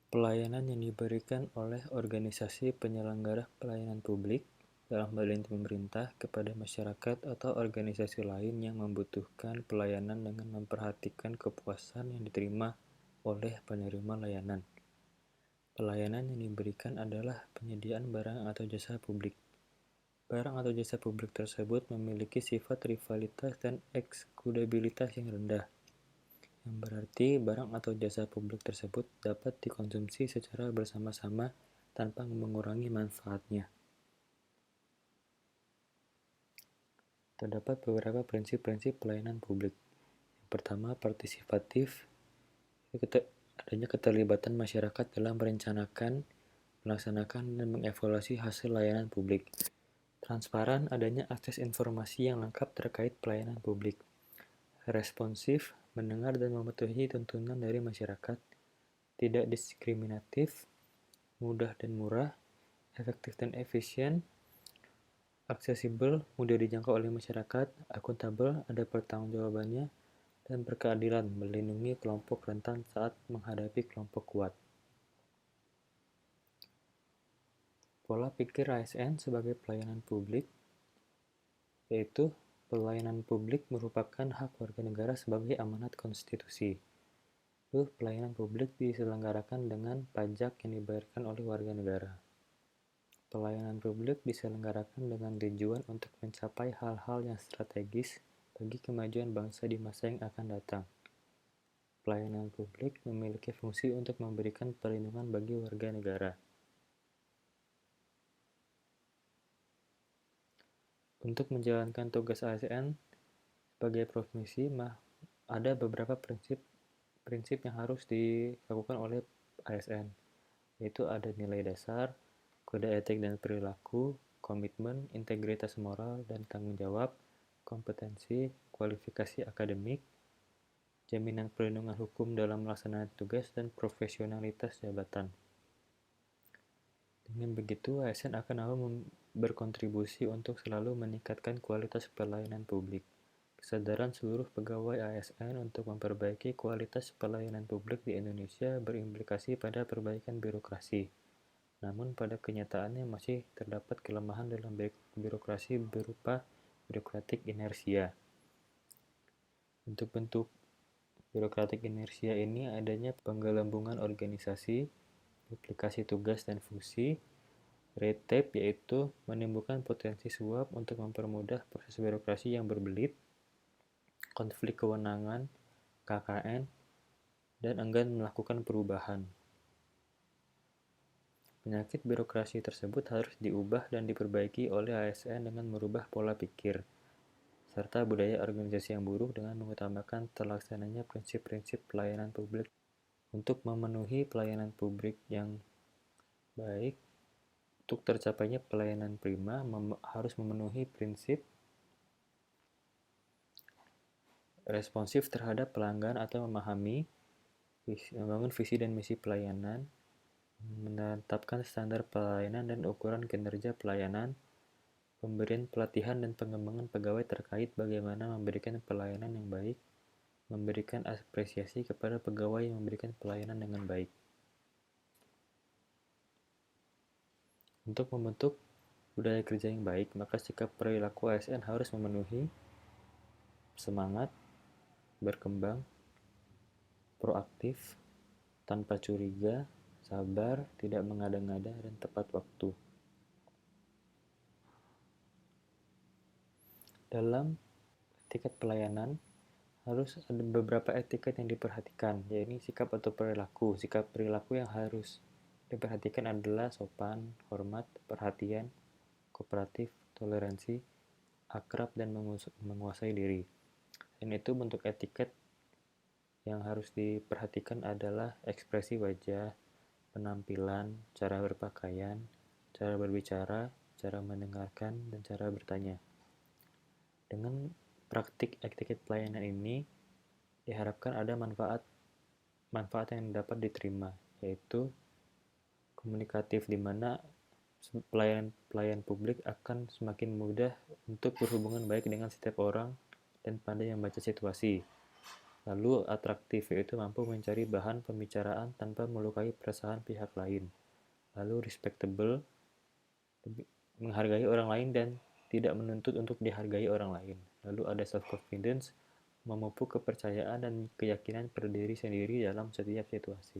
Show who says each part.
Speaker 1: Pelayanan yang diberikan oleh organisasi penyelenggara pelayanan publik, dalam hal ini pemerintah, kepada masyarakat atau organisasi lain yang membutuhkan pelayanan dengan memperhatikan kepuasan yang diterima oleh penerima layanan. Pelayanan yang diberikan adalah penyediaan barang atau jasa publik. Barang atau jasa publik tersebut memiliki sifat rivalitas dan eksklusivitas yang rendah, yang berarti barang atau jasa publik tersebut dapat dikonsumsi secara bersama-sama tanpa mengurangi manfaatnya. Terdapat beberapa prinsip-prinsip pelayanan publik. Yang pertama, partisipatif, adanya keterlibatan masyarakat dalam merencanakan, melaksanakan, dan mengevaluasi hasil layanan publik. Transparan, adanya akses informasi yang lengkap terkait pelayanan publik. Responsif, mendengar dan mematuhi tuntunan dari masyarakat. Tidak diskriminatif, mudah dan murah, efektif dan efisien, aksesibel, mudah dijangkau oleh masyarakat, akuntabel, ada pertanggungjawabannya, dan berkeadilan, melindungi kelompok rentan saat menghadapi kelompok kuat. Pola pikir ASN sebagai pelayanan publik, yaitu pelayanan publik merupakan hak warga negara sebagai amanat konstitusi. Pelayanan publik diselenggarakan dengan pajak yang dibayarkan oleh warga negara. Pelayanan publik diselenggarakan dengan tujuan untuk mencapai hal-hal yang strategis bagi kemajuan bangsa di masa yang akan datang. Pelayanan publik memiliki fungsi untuk memberikan perlindungan bagi warga negara. Untuk menjalankan tugas ASN sebagai profesi, ada beberapa prinsip yang harus dilakukan oleh ASN, yaitu ada nilai dasar, kode etik dan perilaku, komitmen, integritas moral dan tanggung jawab, kompetensi, kualifikasi akademik, jaminan perlindungan hukum dalam melaksanakan tugas, dan profesionalitas jabatan. Dengan begitu, ASN akan berkontribusi untuk selalu meningkatkan kualitas pelayanan publik. Kesadaran seluruh pegawai ASN untuk memperbaiki kualitas pelayanan publik di Indonesia berimplikasi pada perbaikan birokrasi. Namun pada kenyataannya masih terdapat kelemahan dalam birokrasi berupa birokratik inersia. Untuk bentuk birokratik inersia ini adanya penggelembungan organisasi, duplikasi tugas dan fungsi, red tape yaitu menimbulkan potensi suap untuk mempermudah proses birokrasi yang berbelit, konflik kewenangan, KKN, dan enggan melakukan perubahan. Penyakit birokrasi tersebut harus diubah dan diperbaiki oleh ASN dengan merubah pola pikir, serta budaya organisasi yang buruk dengan mengutamakan terlaksananya prinsip-prinsip pelayanan publik. Untuk memenuhi pelayanan publik yang baik, untuk tercapainya pelayanan prima harus memenuhi prinsip responsif terhadap pelanggan atau membangun visi dan misi pelayanan, menetapkan standar pelayanan dan ukuran kinerja pelayanan, pemberian pelatihan dan pengembangan pegawai terkait bagaimana memberikan pelayanan yang baik, memberikan apresiasi kepada pegawai yang memberikan pelayanan dengan baik. Untuk membentuk budaya kerja yang baik, maka sikap perilaku ASN harus memenuhi semangat, berkembang, proaktif, tanpa curiga, sabar, tidak mengada-ngada, dan tepat waktu. Dalam etiket pelayanan, harus ada beberapa etiket yang diperhatikan, yaitu sikap atau perilaku. Sikap perilaku yang harus diperhatikan adalah sopan, hormat, perhatian, kooperatif, toleransi, akrab, dan menguasai diri. Dan itu bentuk etiket yang harus diperhatikan adalah ekspresi wajah, penampilan, cara berpakaian, cara berbicara, cara mendengarkan, dan cara bertanya. Dengan praktik etiket pelayanan ini, diharapkan ada manfaat yang dapat diterima, yaitu komunikatif, di mana pelayan publik akan semakin mudah untuk berhubungan baik dengan setiap orang dan pandai membaca situasi. Lalu atraktif, yaitu mampu mencari bahan pembicaraan tanpa melukai perasaan pihak lain. Lalu respectable, menghargai orang lain dan tidak menuntut untuk dihargai orang lain. Lalu ada self-confidence, memupuk kepercayaan dan keyakinan pada diri sendiri dalam setiap situasi.